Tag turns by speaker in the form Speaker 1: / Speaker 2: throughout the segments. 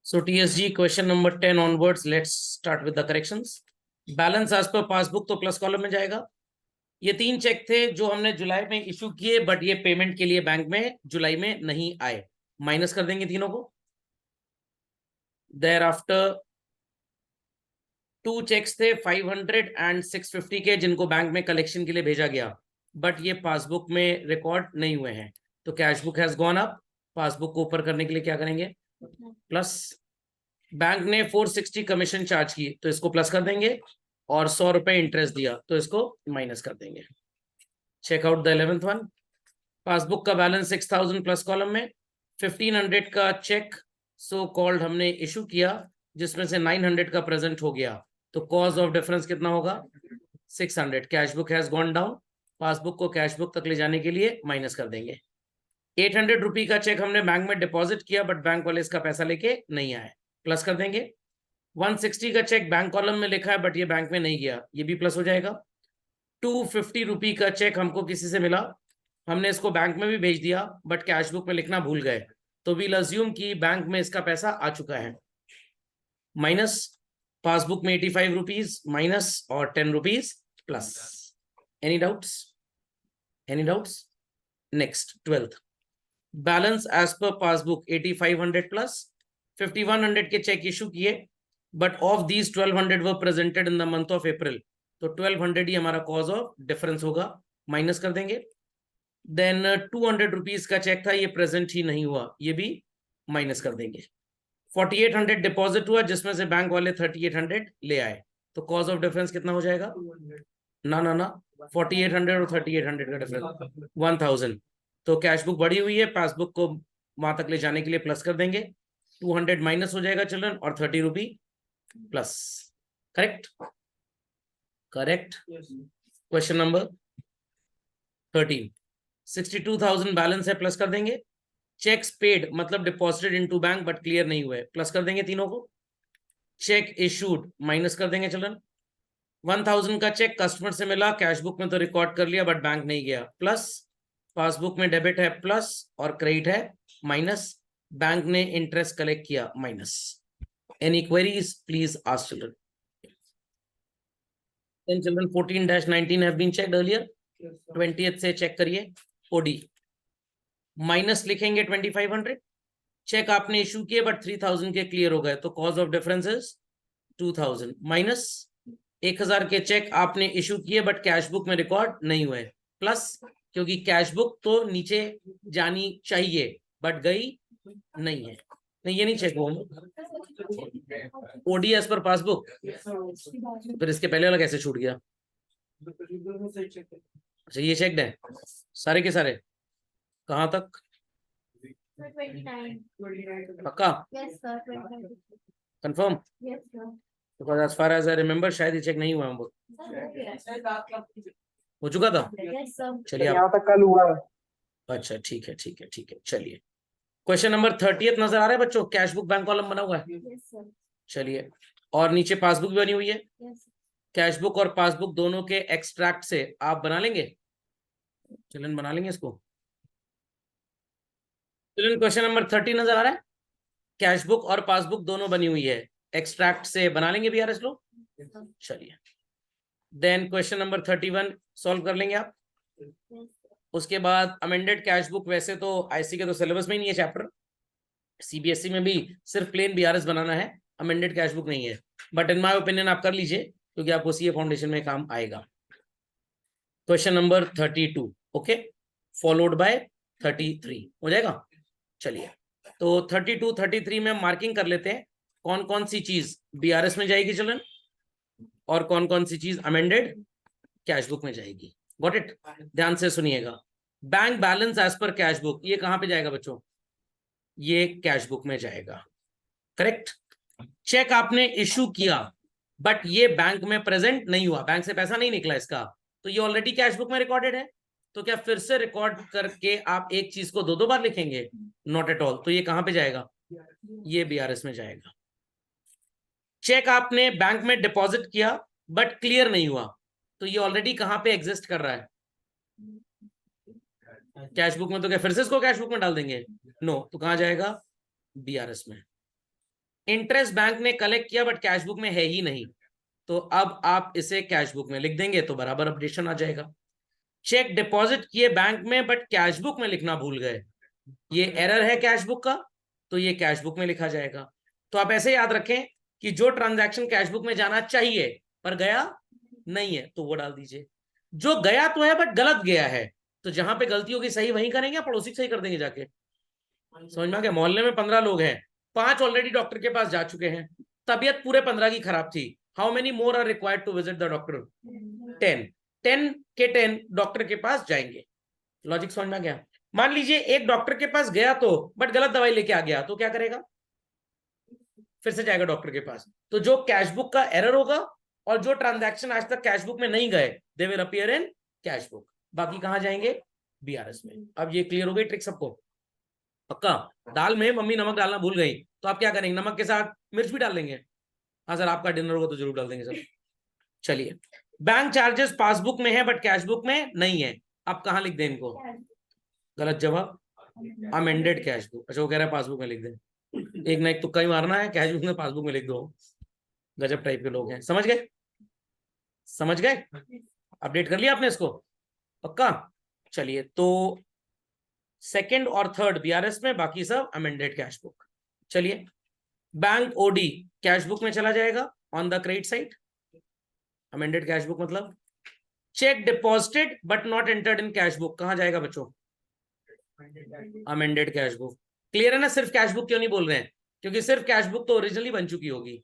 Speaker 1: So TSG question number 10 onwards, let's start with the corrections. Balance as per passbook तो plus column में जाएगा। ये तीन check थे जो हमने जुलाई में इशू किए, बट ये पेमेंट के लिए बैंक में जुलाई में नहीं आए, माइनस कर देंगे तीनों को। देयर आफ्टर टू चेक्स थे 500 एंड 650 के, जिनको बैंक में कलेक्शन के लिए भेजा गया, बट ये पासबुक में रिकॉर्ड नहीं हुए हैं। तो cash book has gone up. Passbook को ऊपर करने के लिए क्या करेंगे? प्लस। बैंक ने 460 कमीशन चार्ज की, तो इसको प्लस कर देंगे, और 100 रुपए इंटरेस्ट दिया, तो इसको माइनस कर देंगे। Checkout the 11th one. Passbook का बैलेंस 6000 प्लस कॉलम में 1500 का चेक सो कॉल्ड हमने इशू किया, जिसमें से 900 का प्रेजेंट हो गया, तो कॉज ऑफ डिफरेंस कितना होगा? 600। Cash book has gone down. Passbook को कैश बुक तक ले जाने के लिए माइनस कर देंगे। 800 रुपी का चेक हमने बैंक में डिपॉजिट किया, बट बैंक वाले इसका पैसा लेके नहीं आए, प्लस कर देंगे। 160 का चेक बैंक कॉलम में लिखा है, बट ये बैंक में नहीं गया, ये भी प्लस हो जाएगा। 250 रुपी का चेक हमको किसी से मिला, हमने इसको बैंक में भी भेज दिया, बट कैश बुक में लिखना भूल गए, तो वील अज्यूम कि बैंक में इसका पैसा आ चुका है। माइनस। पासबुक में 85 रुपीज माइनस और 10 rupees plus. Any doubts? Any doubts? Next 12th। Balance as per passbook 8500 plus 5100 के चेक इशू किए, but of these 1200 were presented in the month of April, तो 1200 ही हमारा कॉज ऑफ डिफरेंस होगा, minus कर देंगे। Then 200 rupees का check था, ये प्रेजेंट ही नहीं हुआ, ये भी माइनस कर देंगे। 4800 डिपॉजिट हुआ, जिसमें से बैंक वाले 3800 ले आए, तो कॉज ऑफ डिफरेंस कितना हो जाएगा? ना ना ना, 4800 और 3800 का डिफरेंस 1000। तो कैश बुक बढ़ी हुई है, पासबुक को वहां तक ले जाने के लिए प्लस कर देंगे। 200 माइनस हो जाएगा चिल्ड्रन, और 30 rupee plus. Correct? Correct. Question number 13। 62,000 balance है, प्लस कर देंगे। चेक्स पेड मतलब deposited into bank but clear नहीं हुए, प्लस कर देंगे तीनों को। चेक इशूड माइनस कर देंगे चिल्ड्रन। 1000 का चेक कस्टमर से मिला, कैश बुक में तो रिकॉर्ड कर लिया, बट बैंक नहीं गया, प्लस। पासबुक में डेबिट है प्लस, और क्रेडिट है माइनस। बैंक ने इंटरेस्ट कलेक्ट किया, minus. Any queries please ask children. Then children 14-19 have been checked earlier. 20th से चेक करिए। ओडी माइनस लिखेंगे 2500। चेक आपने इशू किए, बट 3000 के क्लियर हो गए, तो cause of difference is 2000 minus. 1000 के चेक आपने इशू किए, बट कैश बुक में रिकॉर्ड नहीं हुए, प्लस, क्योंकि कैश बुक तो नीचे जानी चाहिए, बट गई नहीं है। नहीं, ये नहीं चेक हुआ। ओडी एज पर पासबुक, फिर इसके पहले वाला कैसे छूट गया? अच्छा, ये चेक्ड है सारे के सारे? कहाँ तक?
Speaker 2: 29
Speaker 1: पक्का?
Speaker 2: Yes, sir.
Speaker 1: Confirm?
Speaker 2: Yes, sir.
Speaker 1: Because as far as I remember शायद ये चेक नहीं हुआ हमको। हो चुका था?
Speaker 2: Yes, sir.
Speaker 1: चलिए
Speaker 3: यहाँ तक कल हुआ है।
Speaker 1: अच्छा, ठीक है ठीक है ठीक है, चलिए। क्वेश्चन नंबर 30th नजर आ रहा है बच्चों? कैश बुक बैंक कॉलम बना हुआ है,
Speaker 2: Yes, sir.
Speaker 1: चलिए। और नीचे पासबुक भी बनी हुई है।
Speaker 2: Yes, sir.
Speaker 1: कैश बुक और पासबुक दोनों के एक्सट्रैक्ट से आप बना लेंगे? चलन बना लेंगे इसको। चलन क्वेश्चन नंबर 30 नजर आ रहा है? कैश बुक और पासबुक दोनों बनी हुई है, एक्सट्रैक्ट से बना लेंगे बीआरएस लोग? चलिए। देन क्वेश्चन नंबर 31 सॉल्व कर लेंगे आप।
Speaker 2: Yes, sir.
Speaker 1: उसके बाद अमेंडेड कैश बुक, वैसे तो आईसी के तो सिलेबस में ही नहीं है चैप्टर, सीबीएसई में भी सिर्फ प्लेन बीआरएस बनाना है, अमेंडेड कैश बुक नहीं है, बट इन माय ओपिनियन आप कर लीजिए, क्योंकि आपको सीए फाउंडेशन में काम आएगा। Question number 32 okay, followed by 33 हो जाएगा। चलिए, तो 32 33 में मार्किंग कर लेते हैं कौन कौन सी चीज बीआरएस में जाएगी चिल्ड्रन, और कौन कौन सी चीज अमेंडेड कैश बुक में जाएगी। Got it? ध्यान से सुनिएगा। Bank balance as per cash book, ये कहां पे जाएगा बच्चों? ये कैश बुक में जाएगा, करेक्ट। चेक आपने इशू किया, बट ये बैंक में प्रेजेंट नहीं हुआ, बैंक से पैसा नहीं निकला इसका, तो ये ऑलरेडी कैश बुक में रिकॉर्डेड है, तो क्या फिर से रिकॉर्ड करके आप एक चीज को दो बार लिखेंगे? Not at all. तो ये कहां पे जाएगा? ये बीआरएस में जाएगा। चेक आपने बैंक में डिपॉजिट किया, बट क्लियर नहीं हुआ, तो ये ऑलरेडी कहां पे एग्जिस्ट कर रहा है? कैश बुक में। तो क्या फिर से इसको कैश बुक में डाल देंगे? नो, तो कहां जाएगा? बीआरएस में। इंटरेस्ट बैंक ने कलेक्ट किया बट कैश बुक में है ही नहीं, तो अब आप इसे कैश बुक में लिख देंगे तो बराबर अपडेशन आ जाएगा। चेक डिपॉजिट किए बैंक में बट कैश बुक में लिखना भूल गए, ये एरर है कैश बुक का, तो ये कैश बुक में लिखा जाएगा। तो आप ऐसे याद रखें कि जो ट्रांजैक्शन कैश बुक में जाना चाहिए पर गया नहीं है तो वो डाल दीजिए। जो गया तो है बट गलत गया है, तो जहां पे गलती होगी सही वहीं करेंगे या पड़ोसी सही कर देंगे जाके? समझ में आ गया? मोहल्ले में 15 लोग हैं, 5 ऑलरेडी डॉक्टर के पास जा चुके हैं, तबीयत पूरे 15 की खराब थी। How many more are required to visit the doctor? 10। 10 के 10 डॉक्टर के पास जाएंगे। लॉजिक समझ में आ गया? मान लीजिए एक डॉक्टर के पास गया तो बट गलत दवाई लेके आ गया, तो क्या करेगा? फिर से जाएगा डॉक्टर के पास। तो जो कैश बुक का एरर होगा और जो ट्रांजैक्शन आज तक कैश बुक में नहीं गए, they will appear in cash book. बाकी कहां जाएंगे? बीआरएस में। अब ये क्लियर हो गई ट्रिक सबको? पक्का? दाल में मम्मी नमक डालना भूल गई तो आप क्या करेंगे? नमक के साथ मिर्च भी डाल देंगे? हाँ सर, आपका डिनर होगा तो जरूर डाल देंगे सर। चलिए, बैंक चार्जेस पासबुक में है बट कैश बुक में नहीं है, आप कहां लिख दें इनको? गलत जवाब, अमेंडेड कैश बुक। अच्छा, वो कह रहा है पासबुक में लिख दें। एक ना एक तुक्का ही मारना है, कैश बुक में पासबुक में लिख दो। गजब टाइप के लोग हैं। समझ गए? समझ गए? अपडेट कर लिया आपने इसको? पक्का? चलिए, तो सेकंड और थर्ड बीआरएस में, बाकी सब अमेंडेड कैश बुक। चलिए, बैंक ओडी कैश बुक में चला जाएगा on the credit side. Amended cash book मतलब cheque deposited but not entered in cash book, कहां जाएगा बच्चों? Amended cash book. क्लियर है ना? सिर्फ कैश बुक क्यों नहीं बोल रहे हैं? क्योंकि सिर्फ कैश बुक तो ओरिजिनली बन चुकी होगी।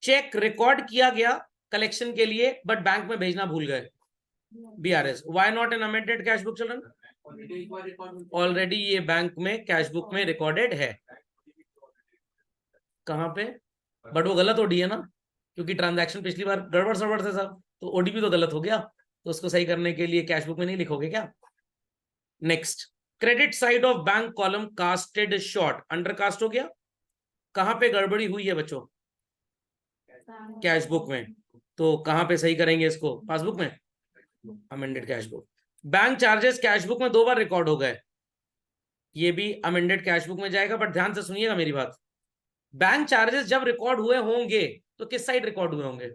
Speaker 1: चेक रिकॉर्ड किया गया कलेक्शन के लिए बट बैंक में भेजना भूल गए, BRS. Why not an amended cash book children? Already ये बैंक में कैश बुक में रिकॉर्डेड है। कहां पे? बट वो गलत ओडी है ना, क्योंकि ट्रांजैक्शन पिछली बार गड़बड़ सड़बड़ से सब, तो ओडी भी तो गलत हो गया, तो उसको सही करने के लिए कैश बुक में नहीं लिखोगे क्या? Next, credit side of bank column casted short, undercast हो गया। कहां पे गड़बड़ी हुई है बच्चों? कैश बुक में। तो कहां पे सही करेंगे इसको? पासबुक में, amended cash book. Bank charges cash book में 2 बार रिकॉर्ड हो गए, ये भी अमेंडेड कैश बुक में जाएगा। बट ध्यान से सुनिएगा मेरी बात, बैंक चार्जेस जब रिकॉर्ड हुए होंगे तो किस साइड रिकॉर्ड हुए होंगे?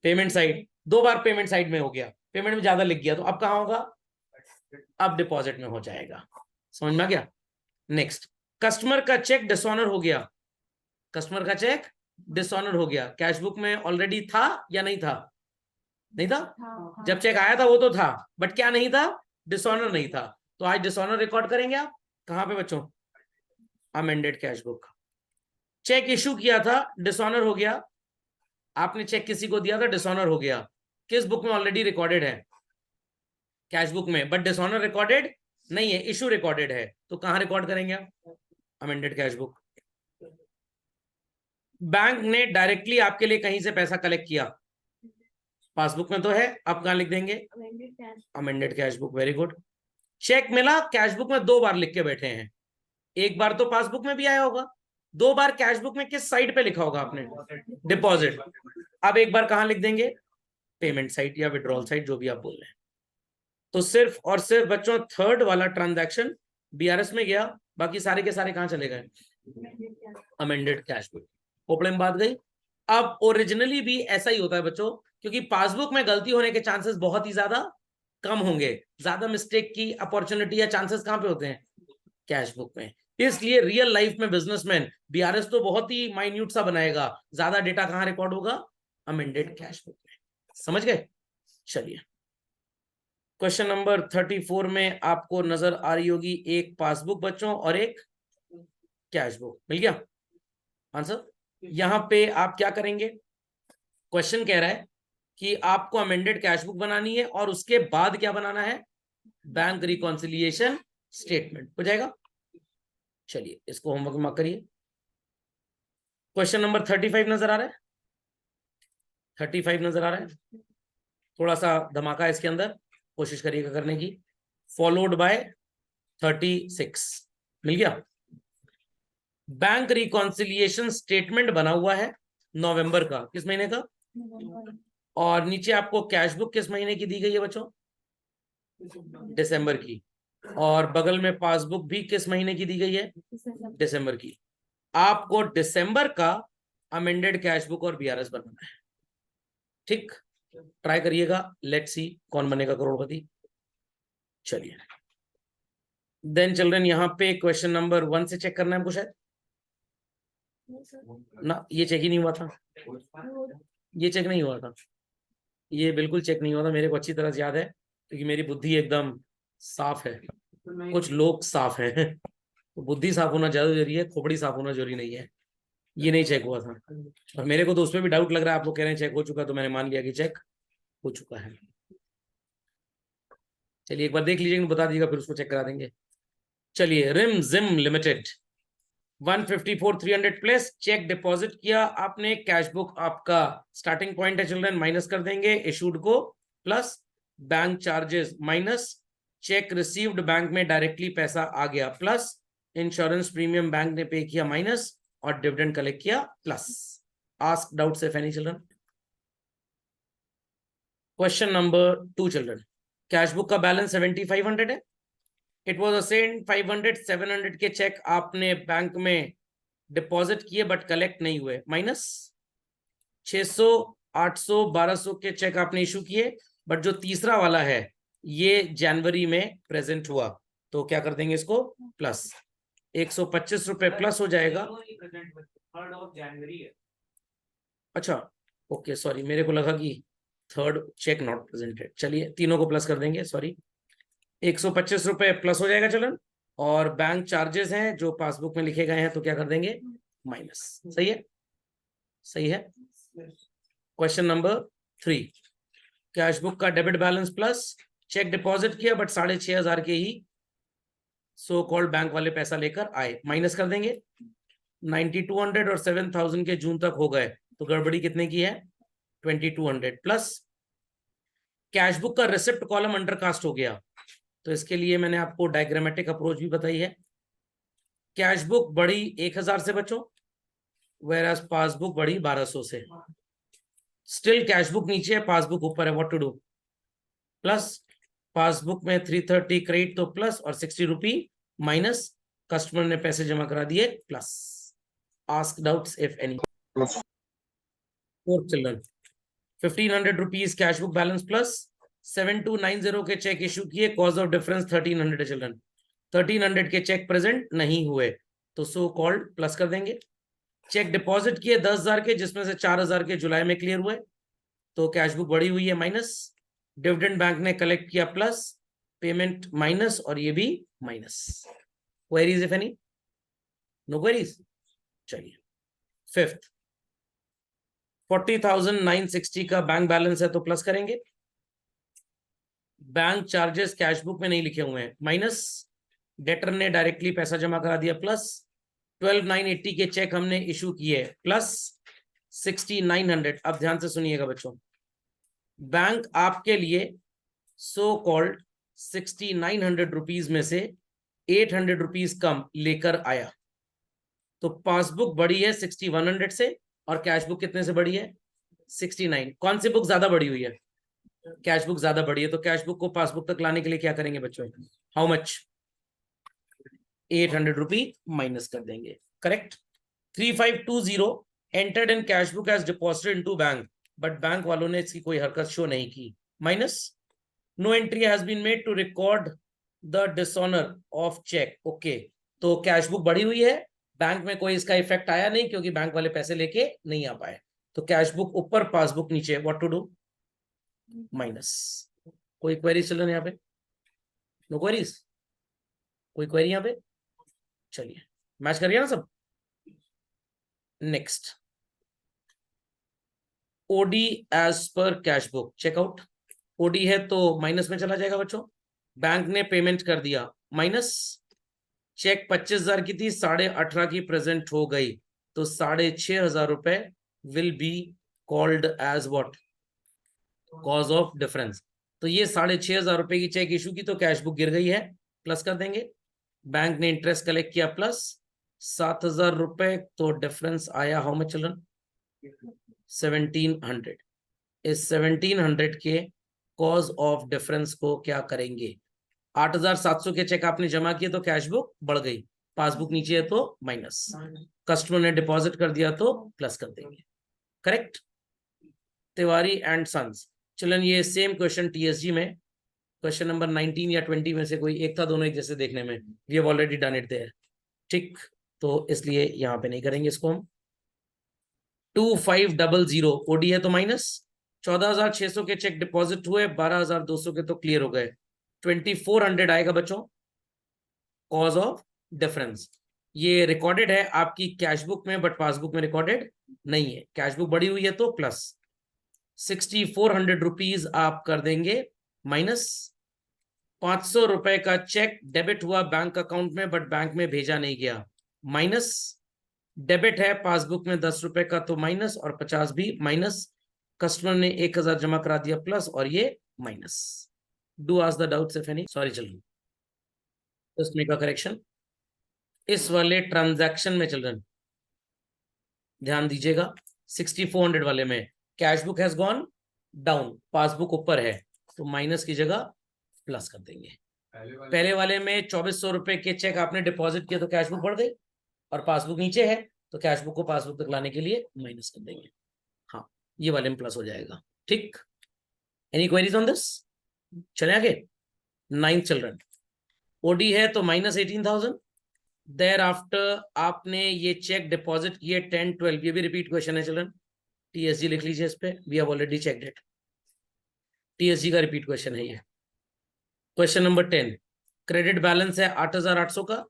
Speaker 1: Payment side. 2 बार पेमेंट साइड में हो गया, पेमेंट में ज्यादा लिख गया, तो अब कहां होगा? अब डिपॉजिट में हो जाएगा। समझ में आ गया? नेक्स्ट, कस्टमर का चेक डिसऑनर हो गया। कस्टमर का चेक डिसऑनर हो गया, कैश बुक में ऑलरेडी था या नहीं था? नहीं था। जब चेक आया था वो तो था, बट क्या नहीं था? डिसऑनर नहीं था। तो आज डिसऑनर रिकॉर्ड करेंगे आप कहां पे बच्चों? Amended cash book. Cheque issue किया था, डिसऑनर हो गया, आपने चेक किसी को दिया था, डिसऑनर हो गया, किस बुक में ऑलरेडी रिकॉर्डेड है? कैश बुक में, बट डिसऑनर रिकॉर्डेड नहीं है, इशू रिकॉर्डेड है, तो कहां रिकॉर्ड करेंगे आप? Amended cash book. बैंक ने डायरेक्टली आपके लिए कहीं से पैसा कलेक्ट किया, पासबुक में तो है, आप कहां लिख देंगे? Amended cash book. Very good. Cheque मिला, कैश बुक में 2 बार लिख के बैठे हैं, एक बार तो पासबुक में भी आया होगा, 2 बार कैश बुक में किस साइड पे लिखा होगा आपने? डिपॉजिट। अब एक बार कहां लिख देंगे? पेमेंट साइड या विड्रॉल साइड, जो भी आप बोल रहे हैं। तो सिर्फ और सिर्फ बच्चों थर्ड वाला ट्रांजैक्शन बीआरएस में गया, बाकी सारे के सारे कहां चले गए? Amended cash book. पोपड़े में बात गई। अब ओरिजिनली भी ऐसा ही होता है बच्चों, क्योंकि पासबुक में गलती होने के चांसेस बहुत ही ज्यादा कम होंगे, ज्यादा मिस्टेक की अपॉर्चुनिटी या चांसेस कहां पे होते हैं? कैश बुक में। इसलिए रियल लाइफ में बिजनेसमैन बीआरएस तो बहुत ही माइन्यूट सा बनाएगा, ज्यादा डेटा कहां रिकॉर्ड होगा? अमेंडेड कैश बुक में। समझ गए? चलिए, क्वेश्चन नंबर 34 में आपको नजर आ रही होगी एक पासबुक बच्चों और एक कैश बुक। मिल गया आंसर? यहां पे आप क्या करेंगे? क्वेश्चन कह रहा है कि आपको अमेंडेड कैश बुक बनानी है और उसके बाद क्या बनाना है? Bank reconciliation statement. हो जाएगा? चलिए, इसको होमवर्क में करिए। क्वेश्चन नंबर 35 नजर आ रहा है? 35 नजर आ रहा है? थोड़ा सा धमाका है इसके अंदर, कोशिश करिएगा करने की। Followed by 36। मिल गया? बैंक रिकॉन्सिलिएशन स्टेटमेंट बना हुआ है नवंबर का, किस महीने का? और नीचे आपको कैश बुक किस महीने की दी गई है बच्चों? दिसंबर की। और बगल में पासबुक भी किस महीने की दी गई है? दिसंबर की। आपको दिसंबर का अमेंडेड कैश बुक और बीआरएस बनाना है। ठीक, ट्राई करिएगा, लेट्स सी कौन बनेगा करोड़पति। चलिए देन चिल्ड्रन, यहाँ पे क्वेश्चन नंबर 1 से चेक करना है हमको शायद ना, ये चेक ही नहीं हुआ था, ये चेक नहीं हुआ था, ये बिल्कुल चेक नहीं हुआ था, मेरे को अच्छी तरह से याद है क्योंकि मेरी बुद्धि एकदम साफ है, कुछ लोग साफ है तो बुद्धि साफ होना ज्यादा जरूरी है, खोपड़ी साफ होना जरूरी नहीं है। ये नहीं चेक हुआ था और मेरे को तो उसमें भी डाउट लग रहा है, आप लोग कह रहे हैं चेक हो चुका, तो मैंने मान लिया कि चेक हो चुका है। चलिए एक बार देख लीजिए, बता दीजिएगा, फिर उसको चेक करा देंगे। चलिए Rimjhim limited 154,300 plus cheque deposit किया आपने, कैश बुक आपका स्टार्टिंग पॉइंट है चिल्ड्रन, माइनस कर देंगे इशूड को, plus bank charges minus cheque received bank में डायरेक्टली पैसा आ गया, प्लस इंश्योरेंस प्रीमियम बैंक ने पे किया माइनस, और डिविडेंड कलेक्ट किया plus. Ask doubts if any children. Question number 2 children, cash book का बैलेंस 7,500 है, इट वॉज असेंड 500 700 के चेक आपने बैंक में डिपॉजिट किए बट कलेक्ट नहीं हुए, माइनस 600 800 1200 के चेक आपने इशू किए, बट जो तीसरा वाला है ये जनवरी में प्रेजेंट हुआ, तो क्या कर देंगे इसको, प्लस 125 रुपए प्लस हो जाएगा। अच्छा ओके सॉरी, मेरे को लगा कि थर्ड चेक नॉट प्रेजेंटेड, चलिए तीनों को प्लस कर देंगे, सॉरी 125 रुपए प्लस हो जाएगा चलन, और बैंक चार्जेस हैं जो पासबुक में लिखे गए हैं, तो क्या कर देंगे, माइनस। सही है, सही है। क्वेश्चन नंबर 3, कैश बुक का debit balance plus cheque deposit किया बट 6,500 के ही सो कॉल्ड बैंक वाले पैसा लेकर आए, माइनस कर देंगे। 9,200 और 7,000 के जून तक हो गए, तो गड़बड़ी कितने की है, 2,200 प्लस कैश बुक का रिसिप्ट कॉलम अंडरकास्ट हो गया, तो इसके लिए मैंने आपको डायग्रामेटिक अप्रोच भी बताई है। कैश बुक बढ़ी 1,000 से बच्चों, वेयरएज पासबुक बढ़ी 1,200 से, स्टिल कैश बुक नीचे है, पासबुक ऊपर है, what to do, plus passbook में 330 क्रेडिट तो प्लस, और 60 रुपी माइनस, कस्टमर ने पैसे जमा करा दिए plus. Ask doubts if any. Fourth children, 1,500 rupees cash book balance plus 7290 के चेक इशू किए, कॉज ऑफ डिफरेंस 1,300 चिल्ड्रन, 1,300 के चेक प्रेजेंट नहीं हुए, तो सो कॉल्ड प्लस कर देंगे। चेक डिपॉजिट किए 10,000 के, जिसमें से 4,000 के जुलाई में क्लियर हुए, तो कैश बुक बढ़ी हुई है माइनस, डिविडेंड बैंक ने कलेक्ट किया प्लस, पेमेंट माइनस, और ये भी minus. Queries if any, no queries. चलिए फिफ्थ, 40,960 का बैंक बैलेंस है, तो प्लस करेंगे। बैंक चार्जेस कैश बुक में नहीं लिखे हुए हैं, माइनस, डेटर ने डायरेक्टली पैसा जमा करा दिया प्लस, 12,980 के चेक हमने इशू किए प्लस 6,900। अब ध्यान से सुनिएगा बच्चों, बैंक आपके लिए सो कॉल्ड 6,900 रुपीज में से 800 रुपीज कम लेकर आया, तो पासबुक बढ़ी है 6,100 से, और कैश बुक कितने से बढ़ी है, 69। कौन सी बुक ज्यादा बढ़ी हुई है, कैश बुक ज्यादा बढ़ी है, तो कैश बुक को पासबुक तक लाने के लिए क्या करेंगे बच्चों, हाउ मच, 800 रुपी माइनस कर देंगे, correct. 3,520 entered in cash book as deposited into bank, but bank वालों ने इसकी कोई हरकत शो नहीं की, minus. No entry has been made to record the dishonour of cheque, okay, तो कैश बुक बढ़ी हुई है, बैंक में कोई इसका इफेक्ट आया नहीं क्योंकि बैंक वाले पैसे लेके नहीं आ पाए, तो कैश बुक ऊपर पासबुक नीचे, व्हाट टू डू, माइनस। कोई क्वेरी चिल्ड्रन यहाँ पे, नो क्वेरीज, कोई क्वेरी यहाँ पे, चलिए मैच करिए ना सब। Next, OD as per cash book checkout, OD है तो माइनस में चला जाएगा बच्चों, बैंक ने पेमेंट कर दिया माइनस, चेक 25,000 की थी, 18,500 की प्रेजेंट हो गई, तो 6,500 रुपए will be called as what, cause of difference, तो ये 6,500 रुपए की चेक इशू की, तो कैश बुक गिर गई है, प्लस कर देंगे। बैंक ने इंटरेस्ट कलेक्ट किया प्लस 7,000 रुपए, तो डिफरेंस आया हाउ मच चिल्ड्रन, 1,700। इस 1,700 के कॉज ऑफ डिफरेंस को क्या करेंगे, 8,700 के चेक आपने जमा किए तो कैश बुक बढ़ गई, पासबुक नीचे है तो माइनस, कस्टमर ने डिपॉजिट कर दिया तो प्लस कर देंगे। करेक्ट? Tiwari and sons. चलन ये सेम क्वेश्चन टीएसजी में क्वेश्चन नंबर 19 या 20 में से कोई एक था, दोनों एक जैसे देखने में। We have already done it there. ठीक, तो इसलिए यहां पे नहीं करेंगे इसको हम। 2500 ओडी है तो माइनस, 14,600 के चेक डिपॉजिट हुए, 12,200 के तो क्लियर हो गए, 2400 आएगा बच्चों कॉज ऑफ डिफरेंस। ये रिकॉर्डेड है आपकी कैश बुक में बट पासबुक में रिकॉर्डेड नहीं है। कैश बुक बढ़ी हुई है तो प्लस, 6400 रुपीज आप कर देंगे माइनस। 500 रुपए का चेक डेबिट हुआ बैंक अकाउंट में बट बैंक में भेजा नहीं गया, माइनस। डेबिट है पासबुक में 10 रुपए का तो माइनस, और 50 भी माइनस। कस्टमर ने 1000 जमा करा दिया प्लस, और ये minus. Do ask the doubts if any. Sorry, चलिए जस्ट मेक अ करेक्शन। इस वाले ट्रांजैक्शन में चिल्ड्रन ध्यान दीजिएगा, 6400 वाले में cash book has gone down, passbook ऊपर है तो माइनस की जगह प्लस कर देंगे। पहले वाले में 2400 रुपए के चेक आपने डिपॉजिट किया तो कैश बुक बढ़ गई, और पासबुक नीचे है तो कैश बुक को पासबुक तक लाने के लिए माइनस कर देंगे। हाँ, ये वाले में प्लस हो जाएगा। ठीक, एनी क्वेरीज ऑन दिस? चले आगे। 9th चिल्ड्रन, ओडी है तो माइनस 18,000। देयर आफ्टर आपने ये चेक डिपॉजिट किए 10, 12, ये भी रिपीट क्वेश्चन है चिल्ड्रन, टीएसजी लिख लीजिए इस पे, we have already checked it. TSG का रिपीट क्वेश्चन है ये। क्वेश्चन नंबर 10, क्रेडिट बैलेंस है 8,800 का,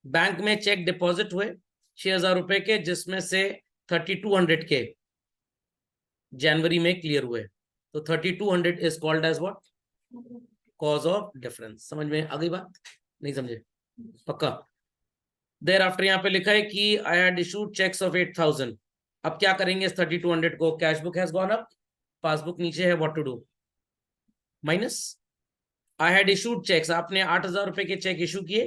Speaker 1: बैंक में चेक डिपॉजिट हुए 6,000 रुपए के, जिसमें से 3200 के जनवरी में क्लियर हुए, तो 3200 is called as what? Cause of difference. समझ में आ गई बात? नहीं समझे? पक्का? देयर आफ्टर यहाँ पे लिखा है कि I had issued cheques of 8,000। अब क्या करेंगे इस 3200 को? Cash book has gone up, passbook नीचे है, what to do? Minus. I had issued cheques, आपने 8,000 रुपए के चेक इशू किए,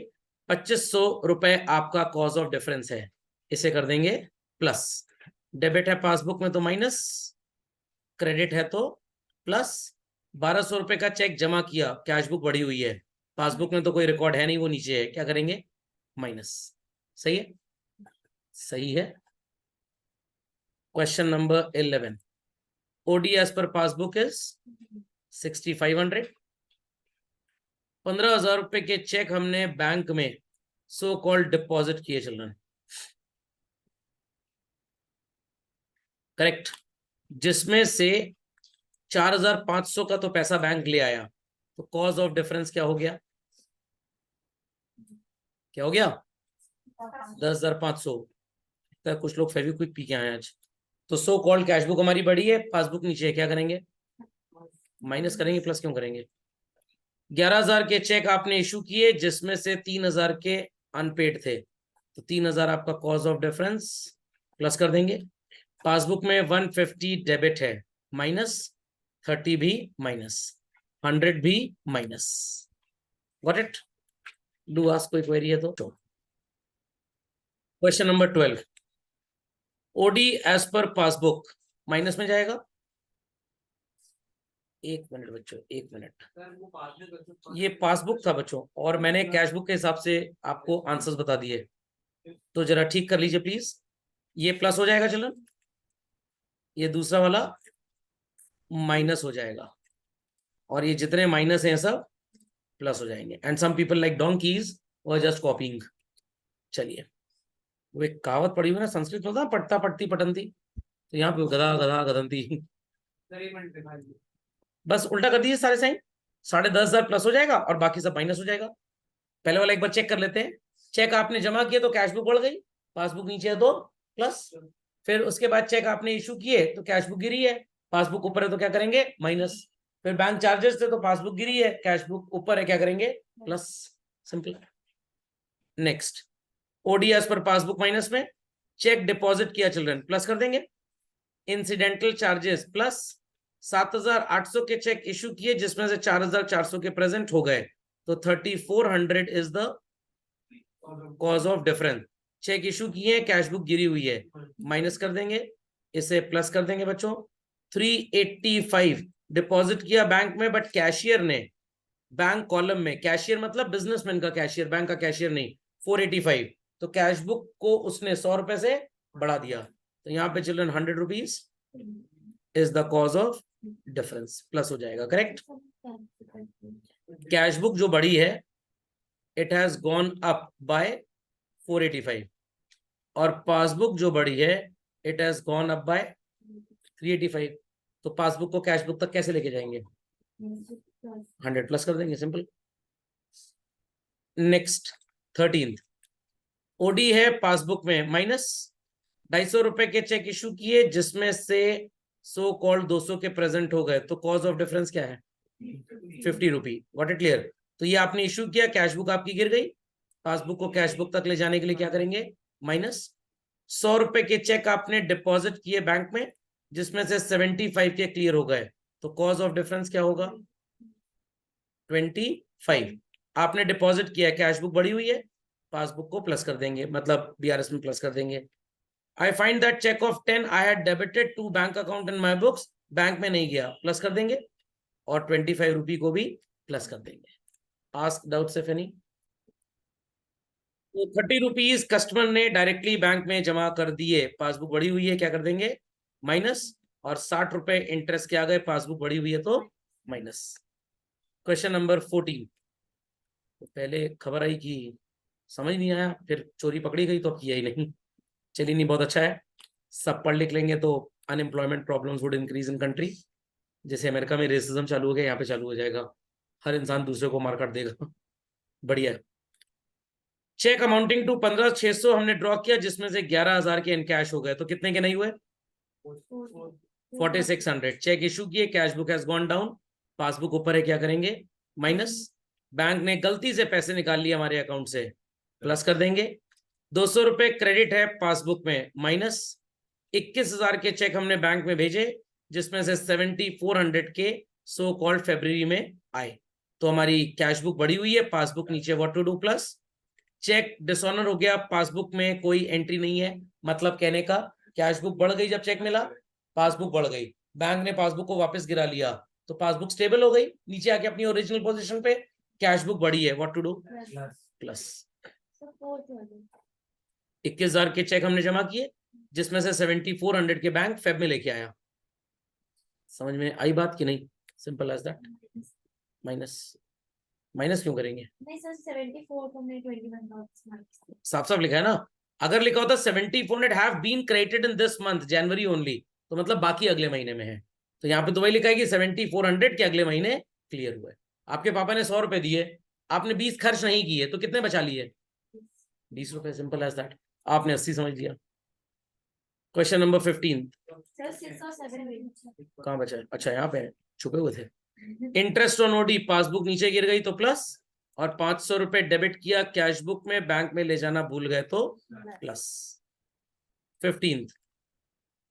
Speaker 1: 2500 रुपए आपका कॉज ऑफ डिफरेंस है, इसे कर देंगे प्लस। डेबिट है पासबुक में तो माइनस, क्रेडिट है तो प्लस। 1200 रुपए का चेक जमा किया, कैश बुक बढ़ी हुई है, पासबुक में तो कोई रिकॉर्ड है नहीं, वो नीचे है, क्या करेंगे? माइनस। सही है? सही है। Question number 11, OD as per passbook is 6500। 15,000 रुपए के चेक हमने बैंक में सो कॉल्ड डिपॉजिट किए चिल्ड्रन। करेक्ट, जिसमें से 4,500 का तो पैसा बैंक ले आया, तो कॉज ऑफ डिफरेंस क्या हो गया? क्या हो गया? 10,500। कुछ लोग फेविक्विक पी के आए आज। तो सो कॉल्ड कैश बुक हमारी बड़ी है, पासबुक नीचे है, क्या करेंगे? माइनस करेंगे, प्लस क्यों करेंगे? 11,000 के चेक आपने इशू किए, जिसमें से 3,000 के अनपेड थे, तो 3,000 आपका कॉज ऑफ डिफरेंस, प्लस कर देंगे। पासबुक में 150 डेबिट है, माइनस 30 भी माइनस, 100 भी minus. Got it? Do ask कोई क्वेरी है तो। Question number 12, OD as per passbook minus में जाएगा। एक मिनट बच्चों, एक मिनट, ये पासबुक था बच्चों, और मैंने कैश बुक के हिसाब से आपको आंसर्स बता दिए, तो जरा ठीक कर लीजिए प्लीज। ये प्लस हो जाएगा चलन, ये दूसरा वाला माइनस हो जाएगा, और ये जितने माइनस हैं सब प्लस हो जाएंगे। And some people like donkeys were just copying. चलिए, वो एक कहावत पढ़ी हुई ना संस्कृत में, था पढ़ता पढ़ती पटंती, तो यहाँ पे गधा गधा गधंती, बस उल्टा कर दीजिए सारे साइन। 10,500 प्लस हो जाएगा और बाकी सब माइनस हो जाएगा। पहले वाला एक बार चेक कर लेते हैं। चेक आपने जमा किया तो कैश बुक बढ़ गई, पासबुक नीचे है तो प्लस। फिर उसके बाद चेक आपने इशू किए तो कैश बुक गिरी है, पासबुक ऊपर है तो क्या करेंगे? माइनस। फिर बैंक चार्जेस थे तो पासबुक गिरी है, कैश बुक ऊपर है, क्या करेंगे? प्लस। सिंपल। नेक्स्ट, ओडीएस पर पासबुक माइनस में, चेक डिपॉजिट किया चिल्ड्रन, प्लस कर देंगे। इंसिडेंटल चार्जेस प्लस, 7,800 के चेक इशू किए, जिसमें से 4,400 के प्रेजेंट हो गए, तो 3,400 is the cause of difference. Cheque issue किए, कैश बुक गिरी हुई है, माइनस कर देंगे, इसे प्लस कर देंगे बच्चों। 385 डिपॉजिट किया बैंक में, बट कैशियर ने बैंक कॉलम में, कैशियर मतलब बिजनेसमैन का कैशियर, बैंक का कैशियर नहीं, 485, तो कैश बुक को उसने 100 रुपए से बढ़ा दिया, तो यहाँ पे children 100 rupees is the cause of difference, plus हो जाएगा, करेक्ट। कैश बुक जो बढ़ी है it has gone up by 485, और पासबुक जो बढ़ी है it has gone up by 385, तो पासबुक को कैश बुक तक कैसे लेके जाएंगे? 100 प्लस कर देंगे, सिंपल। नेक्स्ट 13th, ओडी है पासबुक में माइनस 250 रुपए के चेक इशू किए जिसमें से सो कॉल्ड 200 के प्रेजेंट हो गए, तो कॉज ऑफ डिफरेंस क्या है? 50 रुपी। What it clear? तो ये आपने इशू किया, कैश बुक आपकी गिर गई, पासबुक को कैश बुक तक ले जाने के लिए क्या करेंगे? माइनस 100 रुपए के चेक आपने डिपॉजिट किए बैंक में जिसमें से 75 के क्लियर हो गए, तो कॉज ऑफ डिफरेंस क्या होगा? 25। आपने डिपॉजिट किया है, कैश बुक बढ़ी हुई है, पासबुक को प्लस कर देंगे, मतलब बीआरएस में प्लस कर देंगे। I find that cheque of 10 I had debited to bank account in my books, bank में नहीं गया, प्लस कर देंगे, और 25 रुपी को भी प्लस कर देंगे। Ask doubts if any. तो 30 रुपीज कस्टमर ने डायरेक्टली बैंक में जमा कर दिए, पासबुक बढ़ी हुई है, क्या कर देंगे? माइनस, और 60 रुपए इंटरेस्ट के आ गए, पासबुक बढ़ी हुई है तो माइनस। क्वेश्चन नंबर 14, तो पहले खबर आई कि समझ नहीं आया, फिर चोरी पकड़ी गई तो अब किया ही नहीं। चलिए, नहीं, बहुत अच्छा है, सब पढ़ लिख लेंगे तो unemployment problems would increase in country. जैसे अमेरिका में रेसिज्म चालू हो गया, यहाँ पे चालू हो जाएगा, हर इंसान दूसरे को मार काट देगा। बढ़िया है। चेक अमाउंटिंग टू 15,600 हमने ड्रॉ किया जिसमें से 11,000 के इनकैश हो गए, तो कितने के नहीं हुए? 4600। चेक इशू किए, cash book has gone down, passbook ऊपर है, क्या करेंगे? माइनस। बैंक ने गलती से पैसे निकाल लिए हमारे अकाउंट से, प्लस कर देंगे। 200 रुपए क्रेडिट है पासबुक में, माइनस। 21,000 के चेक हमने बैंक में भेजे जिसमें से 7400 के सो कॉल्ड फरवरी में आए, तो हमारी कैश बुक बढ़ी हुई है, पासबुक नीचे, what to do? Plus. Cheque dishonour हो गया, पासबुक में कोई एंट्री नहीं है, मतलब कहने का कैश बुक बढ़ गई, जब चेक मिला पासबुक बढ़ गई, बैंक ने पासबुक को वापस गिरा लिया, तो पासबुक स्टेबल हो गई, नीचे आके अपनी ओरिजिनल पोजीशन पे, कैश बुक बढ़ी है, व्हाट टू डू? प्लस। 21,000 के चेक हमने जमा किए जिसमें से 7400 के बैंक फेब में लेके आया। समझ में आई बात कि नहीं? Simple as that. Minus, minus क्यों करेंगे?
Speaker 2: नहीं सर, 74 को हमने 21
Speaker 1: साफ साफ लिखा है ना। अगर लिखा होता 7400 have been credited in this month January only, तो मतलब बाकी अगले महीने में है, तो यहाँ पे तो वही लिखा है कि 7400 के अगले महीने क्लियर हुए। आपके पापा ने 100 रुपए दिए, आपने 20 खर्च नहीं किए, तो कितने बचा लिए? 20 रुपए, सिंपल एज दैट। आपने 80 समझ लिया। क्वेश्चन नंबर 15,
Speaker 2: सर 6 और 7
Speaker 1: कहाँ बचा है? अच्छा, यहाँ पे है, छुपे हुए थे। इंटरेस्ट ऑन ओडी, पासबुक नीचे गिर गई तो प्लस, और 500 रुपए डेबिट किया कैश बुक में, बैंक में ले जाना भूल गए तो प्लस। 15th,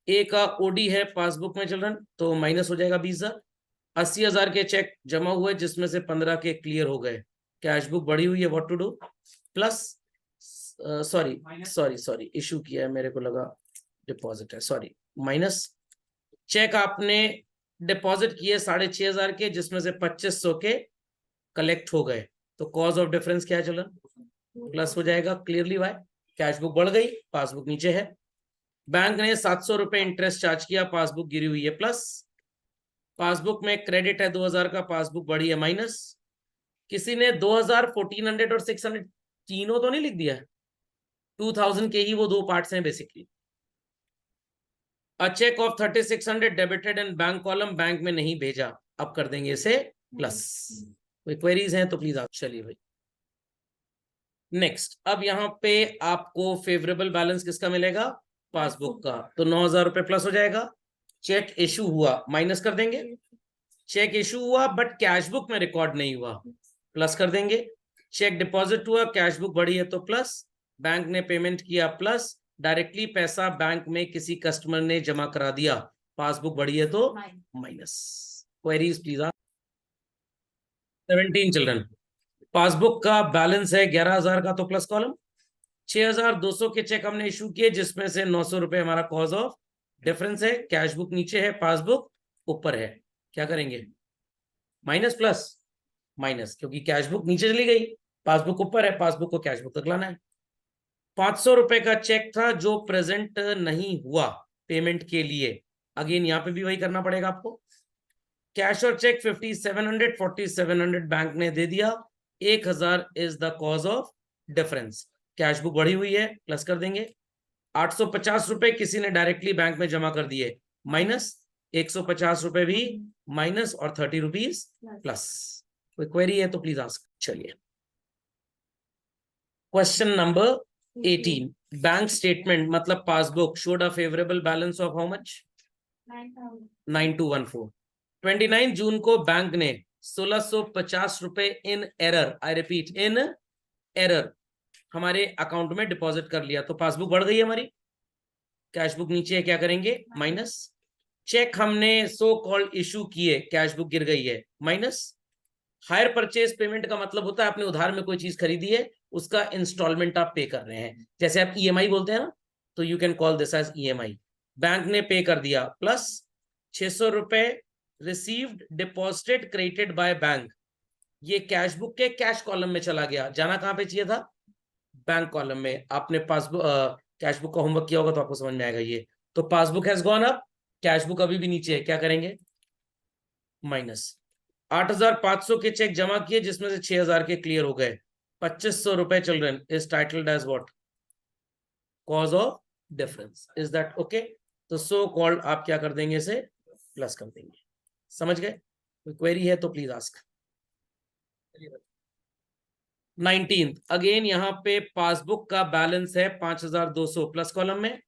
Speaker 1: ए का ओडी है पासबुक में चिल्ड्रन, तो माइनस हो जाएगा 20,000। 80,000 के चेक जमा हुए जिसमें से 15 के क्लियर हो गए, कैश बुक बढ़ी हुई है, what to do? Plus. Sorry issue किया है, मेरे को लगा डिपॉजिट है, सॉरी, माइनस। चेक आपने डिपॉजिट किए 6,500 के जिसमें से 2,500 के कलेक्ट हो गए, तो कॉज ऑफ डिफरेंस क्या है चिल्ड्रन? प्लस हो जाएगा, क्लियरली वाई, कैश बुक बढ़ गई, पासबुक नीचे है। बैंक ने 700 रुपए इंटरेस्ट चार्ज किया, पासबुक गिरी हुई है, प्लस। पासबुक में क्रेडिट है 2,000 का, पासबुक बढ़ी है, माइनस। किसी ने 2,000, 1,400 और 600 तीनों तो नहीं लिख दिया, 2,000 के ही वो दो पार्ट्स हैं basically. A cheque of 3,600 debited in bank column, bank में नहीं भेजा, अब कर देंगे इसे प्लस। कोई क्वेरीज हैं तो प्लीज आप, चलिए भाई नेक्स्ट। अब यहाँ पे आपको फेवरेबल बैलेंस किसका मिलेगा? पासबुक का, तो 9,000 रुपए प्लस हो जाएगा। चेक इशू हुआ, माइनस कर देंगे। चेक इशू हुआ बट कैश बुक में रिकॉर्ड नहीं हुआ, प्लस कर देंगे। चेक डिपॉजिट हुआ, कैश बुक बढ़ी है तो प्लस, बैंक ने पेमेंट किया प्लस, डायरेक्टली पैसा बैंक में किसी कस्टमर ने जमा करा दिया, पासबुक बढ़ी है तो minus. Queries please. 17 children, passbook का बैलेंस है 11,000 का, तो प्लस कॉलम। 6,200 के चेक हमने इशू किए जिसमें से 900 रुपए हमारा कॉज ऑफ डिफरेंस है, कैश बुक नीचे है, पासबुक ऊपर है, क्या करेंगे? माइनस प्लस माइनस, क्योंकि कैश बुक नीचे चली गई पासबुक ऊपर है, पासबुक को कैश बुक तक लाना है। 500 रुपए का चेक था जो प्रेजेंट नहीं हुआ पेमेंट के लिए, अगेन यहां पे भी वही करना पड़ेगा आपको। कैश और चेक 5700, 4700 बैंक ने दे दिया, 1000 is the cause of difference. Cash book बढ़ी हुई है, प्लस कर देंगे। 850 रुपए किसी ने डायरेक्टली बैंक में जमा कर दिए, माइनस। 150 रुपए भी माइनस, और 30 रुपीज प्लस। कोई क्वेरी है तो प्लीज आस्क। चलिए, क्वेश्चन नंबर 18, बैंक स्टेटमेंट मतलब passbook showed a favourable balance of how much? 9214। 29 जून को बैंक ने 1650 रुपए in error, I repeat in error, हमारे अकाउंट में डिपॉजिट कर लिया, तो पासबुक बढ़ गई हमारी। कैश बुक नीचे है, क्या करेंगे? माइनस। चेक हमने सो कॉल्ड इशू किए, कैश बुक गिर गई है, माइनस। हायर परचेज पेमेंट का मतलब होता है आपने उधार में कोई चीज खरीदी है, उसका इंस्टॉलमेंट आप पे कर रहे हैं, जैसे आप ईएमआई बोलते हैं ना, तो you can call this as EMI. Bank ने पे कर दिया, प्लस 600 रुपए received deposited credited by bank, ये कैश बुक के कैश कॉलम में चला गया, जाना कहां पे चाहिए था? बैंक कॉलम में। आपने पासबुक कैश बुक का होमवर्क किया होगा तो आपको समझ में आएगा ये। तो passbook has gone up, cash book अभी भी नीचे है, क्या करेंगे? माइनस। 8500 के चेक जमा किए जिसमें से 6000 के क्लियर हो गए, 2500 रुपए children is titled as what? Cause of difference. Is that okay? तो सो कॉल्ड आप क्या कर देंगे, इसे प्लस कर देंगे। समझ गए? कोई क्वेरी है तो प्लीज आस्क। 19th अगेन यहां पे पासबुक का बैलेंस है 5200 प्लस कॉलम में।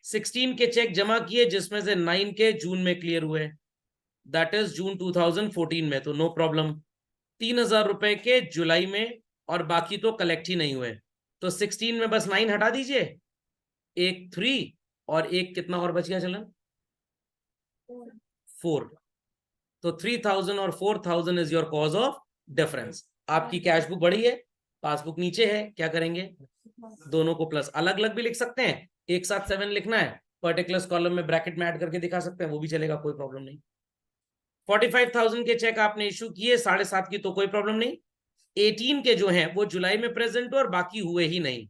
Speaker 1: 16 के चेक जमा किए जिसमें से 9 के जून में क्लियर हुए, दैट इज जून 2014 में, तो नो प्रॉब्लम। 3000 रुपए के जुलाई में, और बाकी तो कलेक्ट ही नहीं हुए, तो 16 में बस 9 हटा दीजिए, एक 3 और एक कितना और बच गया चलन? 4। तो 3000 और 4000 is your cause of difference. आपकी कैश बुक बढ़ी है, पासबुक नीचे है, क्या करेंगे? दोनों को प्लस। अलग अलग भी लिख सकते हैं, एक साथ 7 लिखना है, पर्टिकुलर कॉलम में ब्रैकेट में ऐड करके दिखा सकते हैं, वो भी चलेगा, कोई प्रॉब्लम नहीं। 45,000 के चेक आपने इशू किए, 7.5 की, तो कोई प्रॉब्लम नहीं। 18 के जो हैं वो जुलाई में प्रेजेंट हुए और बाकी हुए ही नहीं,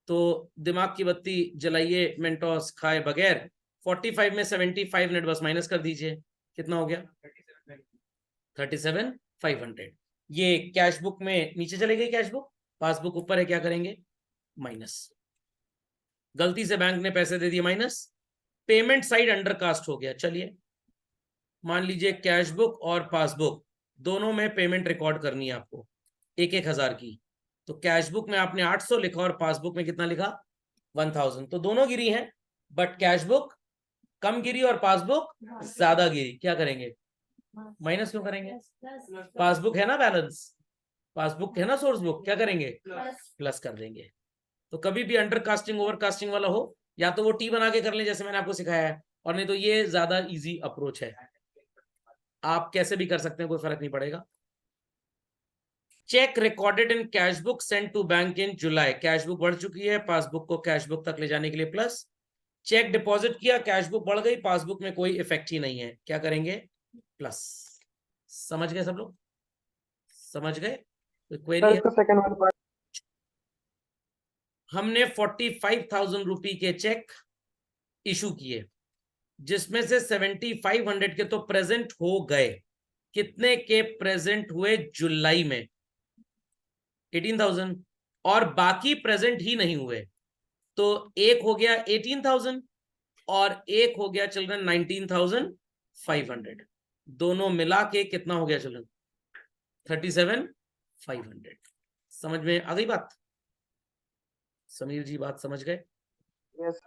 Speaker 1: तो दिमाग की बत्ती जलाइए मेंटोस खाए बगैर। 45 में 75 मिनट बस माइनस कर दीजिए, कितना हो गया? 37,500। ये कैश बुक में नीचे चले गई कैश बुक, पासबुक ऊपर है, क्या करेंगे? माइनस। गलती से बैंक ने पैसे दे दिए, माइनस। पेमेंट साइड अंडरकास्ट हो गया। चलिए, मान लीजिए कैश बुक और पासबुक दोनों में पेमेंट रिकॉर्ड करनी है आपको, 1,000 की। तो कैश बुक में आपने 800 लिखा और पासबुक में कितना लिखा? 1000। तो दोनों गिरी हैं, बट कैश बुक कम गिरी और पासबुक ज्यादा गिरी, क्या करेंगे? माइनस क्यों करेंगे? पासबुक है ना बैलेंस, पासबुक है ना सोर्स बुक, क्या करेंगे? प्लस कर देंगे। तो कभी भी अंडर कास्टिंग ओवर कास्टिंग वाला हो, या तो वो टी बना के कर लें जैसे मैंने आपको सिखाया है, और नहीं तो ये ज्यादा इजी अप्रोच है, आप कैसे भी कर सकते हैं, कोई फर्क नहीं पड़ेगा। Cheque recorded in cash book send to bank in July, cash book बढ़ चुकी है, पासबुक को कैश बुक तक ले जाने के लिए प्लस। चेक डिपॉजिट किया, कैश बुक बढ़ गई, पासबुक में कोई इफेक्ट ही नहीं है, क्या करेंगे? प्लस। समझ गए सब लोग? समझ गए? तो क्वेरी है? हमने 45,000 रुपए के चेक इशू किए जिसमें से 7,500 के तो प्रेजेंट हो गए, कितने के प्रेजेंट हुए जुलाई में? 18,000, और बाकी प्रेजेंट ही नहीं हुए, तो एक हो गया 18,000 और एक हो गया चिल्ड्रन 19,500, दोनों मिला के कितना हो गया चिल्ड्रन? 37,500। समझ में आ गई बात? समीर जी बात समझ गए?
Speaker 3: यस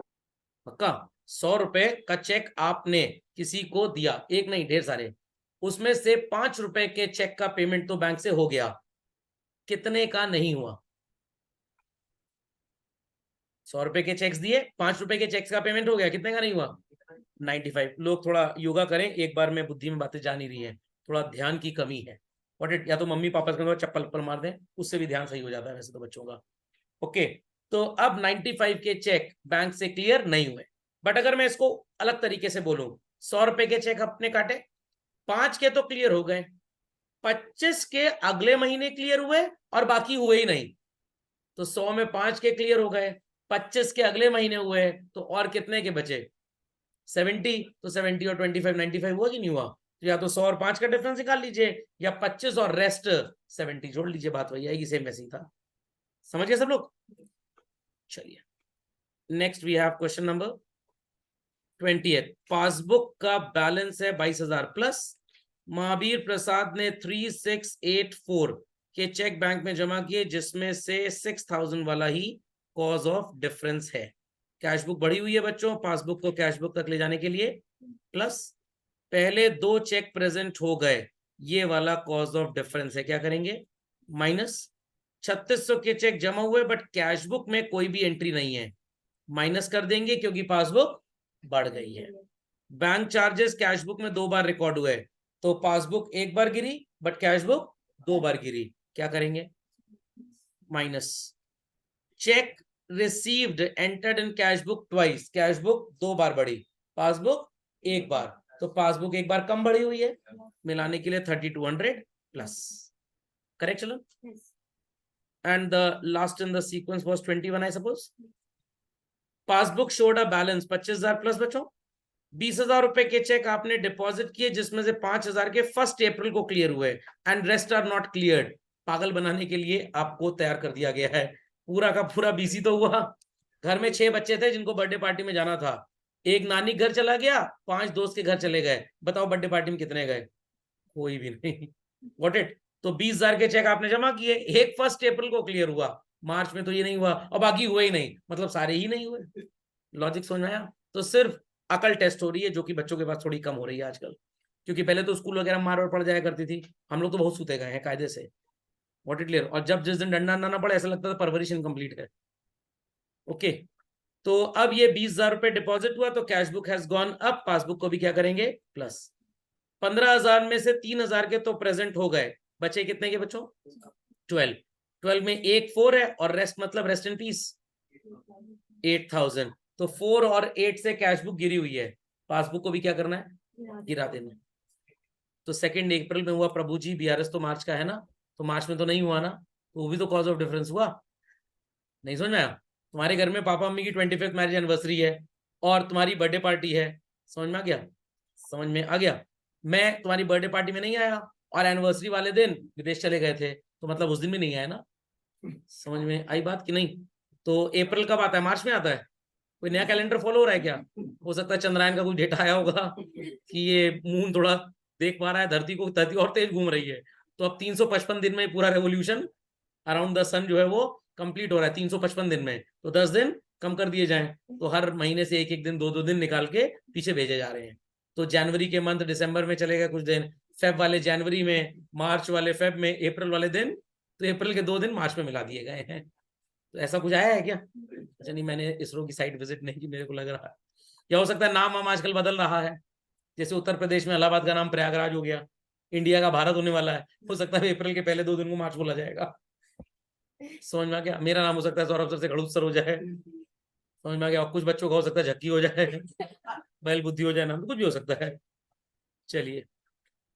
Speaker 1: पक्का? 100 रुपए का चेक आपने किसी को दिया, एक नहीं ढेर सारे, उसमें से 5 रुपए के चेक का पेमेंट तो बैंक से हो गया, कितने का नहीं हुआ? 100 रुपए के चेक्स दिए, 5 रुपए के चेक्स का पेमेंट हो गया, कितने का नहीं हुआ? 95। लोग थोड़ा योगा करें, एक बार में बुद्धि में बातें जा नहीं रही है, थोड़ा ध्यान की कमी है। वॉट इट, या तो मम्मी पापा को चप्पल पर मार दें, उससे भी ध्यान सही हो जाता है वैसे तो बच्चों का। ओके, तो अब 95 के चेक बैंक से क्लियर नहीं हुए, बट अगर मैं इसको अलग तरीके से बोलूं, 100 रुपए के चेक अपने काटे, 5 के तो क्लियर हो गए, 25 के अगले महीने क्लियर हुए और बाकी हुए ही नहीं, तो 100 में 5 के क्लियर हो गए, 25 के अगले महीने हुए तो और कितने के बचे 70, तो 70 और 25 95 हुआ कि नहीं हुआ, तो या तो 100 और 5 का डिफरेंस निकाल लीजिए या 25 और रेस्ट 70 जोड़ लीजिए, बात वही आएगी, सेम वैसे ही था। समझ गए सब लोग? चलिए next we have question number 20th। Passbook का बैलेंस है 22,000 प्लस। महावीर प्रसाद ने 3684 के चेक बैंक में जमा किए जिसमें से 6000 वाला ही कॉज ऑफ डिफरेंस है। कैश बुक बढ़ी हुई है बच्चों, पासबुक को कैश बुक तक ले जाने के लिए, प्लस पहले 2 चेक प्रेजेंट हो गए, ये वाला कॉज ऑफ डिफरेंस है, क्या करेंगे माइनस 3600 के चेक जमा हुए बट कैश बुक में कोई भी एंट्री नहीं है, माइनस कर देंगे क्योंकि पासबुक बढ़ गई है। बैंक चार्जेस कैश बुक में 2 बार रिकॉर्ड हुए, तो passbook 1 bar Giri but cash book 2 बार गिरी, क्या करेंगे minus. Cheque received entered in cash book twice, cash book 2 बार बढ़ी, पासबुक 1 बार, तो पासबुक 1 बार कम बढ़ी हुई है, मिलाने के लिए 3200 प्लस, करेक्ट चलो। And the last in the sequence was 21 I suppose. Passbook showed a balance 25,000 plus बच्चों। 20,000 रुपए के चेक आपने डिपॉजिट किए जिसमें से 5,000 के 1 अप्रैल को क्लियर हुए and rest are not cleared. पागल बनाने के लिए आपको तैयार कर दिया गया है, पूरा का पूरा बीसी तो हुआ। घर में 6 बच्चे थे जिनको बर्थडे पार्टी में जाना था, एक नानी घर चला गया, 5 दोस्त के घर चले गए, बताओ बर्थडे पार्टी में कितने गए, कोई भी नहीं। व्हाट इट, तो 20,000 के चेक आपने जमा किए, एक 1 अप्रैल को क्लियर हुआ, मार्च में तो ये नहीं हुआ और बाकी हुए ही नहीं, मतलब सारे ही नहीं हुए। लॉजिक समझ में आया? तो सिर्फ अकल टेस्ट हो रही है जो कि बच्चों के पास थोड़ी कम हो रही है आजकल, क्योंकि पहले तो स्कूल वगैरह मार और पड़ जाया करती थी, हम लोग तो बहुत सूते गए हैं कायदे से। What it clear? और जब जिस दिन डंडा ना पड़े ऐसा लगता था परवरिश इनकम्प्लीट है। ओके, तो अब ये 20,000 रुपए डिपॉजिट हुआ तो cash book has gone up, passbook को भी क्या करेंगे प्लस। 15,000 में से 3,000 के तो प्रेजेंट हो गए, बचे कितने के बच्चों 12 में एक 4 है और रेस्ट मतलब रेस्ट इन पीस 8,000, तो 4 और 8 से कैश बुक गिरी हुई है, पासबुक को भी क्या करना है गिरा देना। तो 2 अप्रैल में हुआ प्रभु जी, बीआरएस तो मार्च का है ना, तो मार्च में तो नहीं हुआ ना, तो वो भी तो कॉज ऑफ डिफरेंस हुआ। नहीं समझ में आया? तुम्हारे घर में पापा मम्मी की 25th मैरिज एनिवर्सरी है और तुम्हारी बर्थडे पार्टी है, समझ में आ गया? समझ में आ गया? मैं तुम्हारी बर्थडे पार्टी में नहीं आया और एनिवर्सरी वाले दिन विदेश चले गए थे, तो मतलब उस दिन भी नहीं आया ना, समझ में आई बात कि नहीं? तो अप्रैल कब आता है, मार्च में आता है? कोई नया कैलेंडर फॉलो हो रहा है क्या? हो सकता है चंद्रायन का कोई डेटा आया होगा कि ये मून थोड़ा देख पा रहा है धरती को, धरती और तेज घूम रही है, तो अब 355 दिन में पूरा रेवोल्यूशन अराउंड द सन जो है वो कंप्लीट हो रहा है 355 दिन में, तो 10 दिन कम कर दिए जाएं, तो हर महीने से एक एक दिन 2-2 दिन निकाल के पीछे भेजे जा रहे हैं। तो जनवरी के मंथ दिसंबर में चलेगा कुछ दिन, फेब वाले जनवरी में, मार्च वाले फेब में, अप्रैल वाले दिन, तो अप्रैल के 2 दिन मार्च में मिला दिए गए हैं। तो ऐसा कुछ आया है क्या? अच्छा नहीं, मैंने इसरो की साइट विजिट नहीं की, मेरे को लग रहा है, या हो सकता है नाम वाम आजकल बदल रहा है, जैसे उत्तर प्रदेश में इलाहाबाद का नाम प्रयागराज हो गया, इंडिया का भारत होने वाला है, हो सकता है अप्रैल के पहले 2 दिन को मार्च बोला जाएगा। समझ में आ गया? मेरा नाम हो सकता है सौरभ सर से खड़ूस सर हो जाए, समझ में आ गया? और कुछ बच्चों का हो सकता है झक्की हो जाए, बैल बुद्धि हो जाए, नाम तो कुछ भी हो सकता है। चलिए,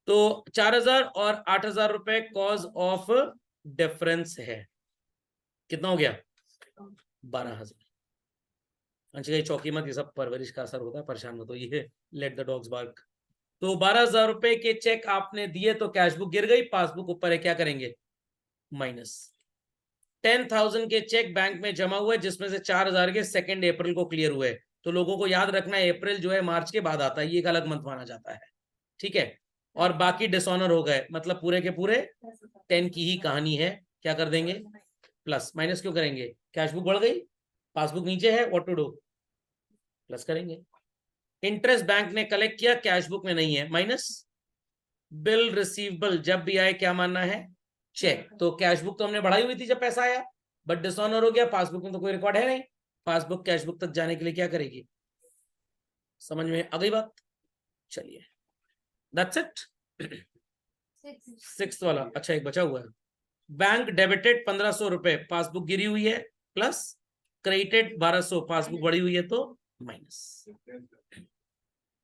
Speaker 1: तो 4,000 और 8,000 रुपए कॉज ऑफ डिफरेंस है, कितना हो गया 12,000। अंशिका चौकी मत, ये सब परवरिश का असर होता है, परेशान मत होइए, लेट द डॉग्स बार्क। तो 12,000 रुपए के चेक आपने दिए तो कैश बुक गिर गई, पासबुक ऊपर है, क्या करेंगे माइनस। 10,000 के चेक बैंक में जमा हुए जिसमें से 4,000 के 2 अप्रैल को क्लियर हुए, तो लोगों को याद रखना है अप्रैल जो है मार्च के बाद आता है, ये एक अलग मंथ माना जाता है, ठीक है। और बाकी डिसऑनर हो गए, मतलब पूरे के पूरे 10 की ही कहानी है, क्या कर देंगे प्लस। माइनस क्यों करेंगे, कैश बुक बढ़ गई, पासबुक नीचे है, व्हाट टू डू प्लस करेंगे। इंटरेस्ट बैंक ने कलेक्ट किया, कैश बुक में नहीं है, माइनस। बिल रिसीवेबल जब भी आए क्या मानना है चेक, तो कैश बुक तो हमने बढ़ाई हुई थी जब पैसा आया, बट डिसऑनर हो गया, पासबुक में तो कोई रिकॉर्ड है नहीं, पासबुक कैश बुक तक जाने के लिए क्या करेगी, समझ में आ गई बात? चलिए दैट्स इट। 6th वाला, अच्छा एक बचा हुआ है। बैंक डेबिटेड 1,500 रुपए, पासबुक गिरी हुई है, प्लस क्रेडिटेड 1,200, पासबुक बढ़ी हुई है तो माइनस।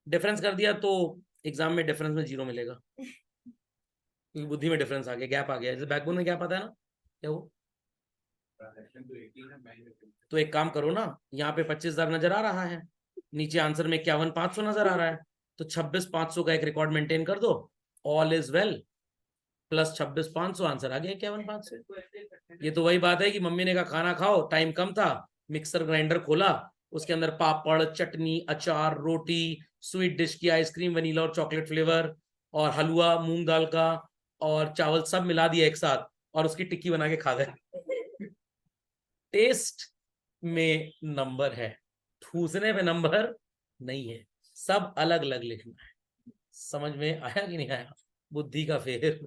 Speaker 1: डिफरेंस कर दिया तो एग्जाम में डिफरेंस में 0 मिलेगा, क्योंकि बुद्धि में डिफरेंस आ गया, गैप आ गया। जैसे बैकबोन में गैप आता है ना, क्या वो, तो एक काम करो ना, यहाँ पे 25,000 नजर आ रहा है, नीचे आंसर में 51,500 नजर आ रहा है, तो 26,500 का एक रिकॉर्ड मेंटेन कर दो, all is well, plus 26,500 answer आ गया 51,500। ये तो वही बात है कि मम्मी ने कहा खाना खाओ, टाइम कम था, मिक्सर ग्राइंडर खोला, उसके अंदर पापड़, चटनी, अचार, रोटी, स्वीट डिश की आइसक्रीम, वनीला और चॉकलेट फ्लेवर, और हलवा मूंग दाल का, और चावल सब मिला दिया एक साथ, और उसकी टिक्की बना के खा गए। टेस्ट में नंबर है, ठूसने में नंबर नहीं है, सब अलग अलग लिखना है। समझ में आया कि नहीं आया? बुद्धि का फेर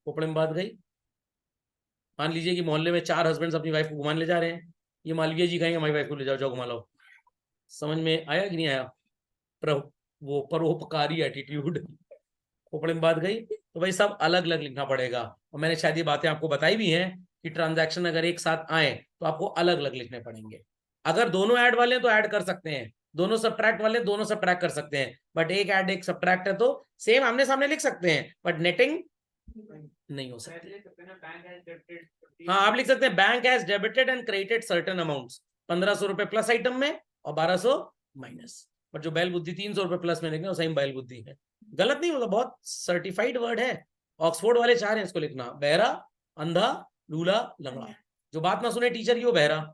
Speaker 1: खोपड़े में बात गई। मान लीजिए कि मोहल्ले में 4 हस्बैंड्स अपनी वाइफ को घुमाने ले जा रहे हैं, ये मालवीय जी कहेंगे हमारी वाइफ को ले जाओ, जाओ घुमा लो। समझ में आया कि नहीं आया? वो परोपकारी एटीट्यूड, खोपड़े में बात गई। तो भाई सब अलग अलग लिखना पड़ेगा, और मैंने शायद ये बातें आपको बताई भी हैं कि ट्रांजैक्शन अगर एक साथ आए तो आपको अलग अलग लिखने पड़ेंगे। अगर दोनों ऐड वाले हैं तो ऐड कर सकते हैं, दोनों सब्ट्रैक्ट वाले दोनों सब्ट्रैक्ट कर सकते हैं, बट एक ऐड एक सब्ट्रैक्ट है तो सेम आमने सामने लिख सकते हैं, बट नेटिंग नहीं हो सकती। हाँ, आप लिख सकते हैं bank has debited and credited certain amounts, 1,500 रुपए प्लस आइटम में और 1,200 माइनस। बट जो बैल बुद्धि 300 रुपए प्लस में लिखना, वो सही बैल बुद्धि है, गलत नहीं होगा, बहुत सर्टिफाइड वर्ड है। ऑक्सफोर्ड वाले चाह रहे हैं इसको लिखना, बहरा, अंधा, लूला, लंगड़ा। जो बात ना सुने टीचर की वो बहरा,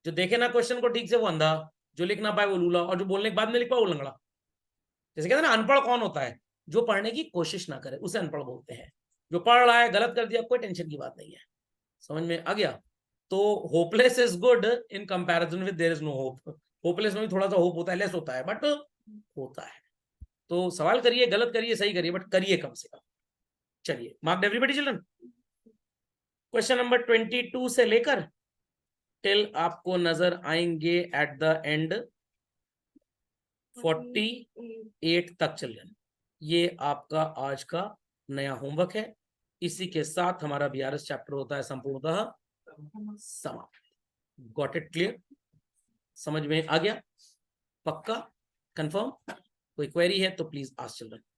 Speaker 1: जो देखे ना क्वेश्चन को ठीक से वो अंधा, जो लिख ना पाए वो लूला, और जो बोलने के बाद में लिख पाए वो लंगड़ा। जैसे कहते हैं ना, अनपढ़ कौन होता है? जो पढ़ने की कोशिश ना करे, उसे अनपढ़ बोलते हैं। जो पढ़ रहा है गलत कर दिया, कोई टेंशन की बात नहीं है। समझ में आ गया? तो hopeless is good in comparison with there is no hope. Hopeless में भी थोड़ा सा होप होता है, लेस होता है, बट होता है। तो सवाल करिए, गलत करिए, सही करिए, बट करिए कम से कम। चलिए, marked everybody children. Question number 22 से लेकर टिल आपको नजर आएंगे एट द एंड 48 तक चिल्ड्रन। ये आपका आज का नया होमवर्क है। इसी के साथ हमारा बीआरएस चैप्टर होता है संपूर्णतः समाप्त। Got it clear? समझ में आ गया? पक्का? कंफर्म? कोई क्वेरी है तो प्लीज आस्क चिल्ड्रन।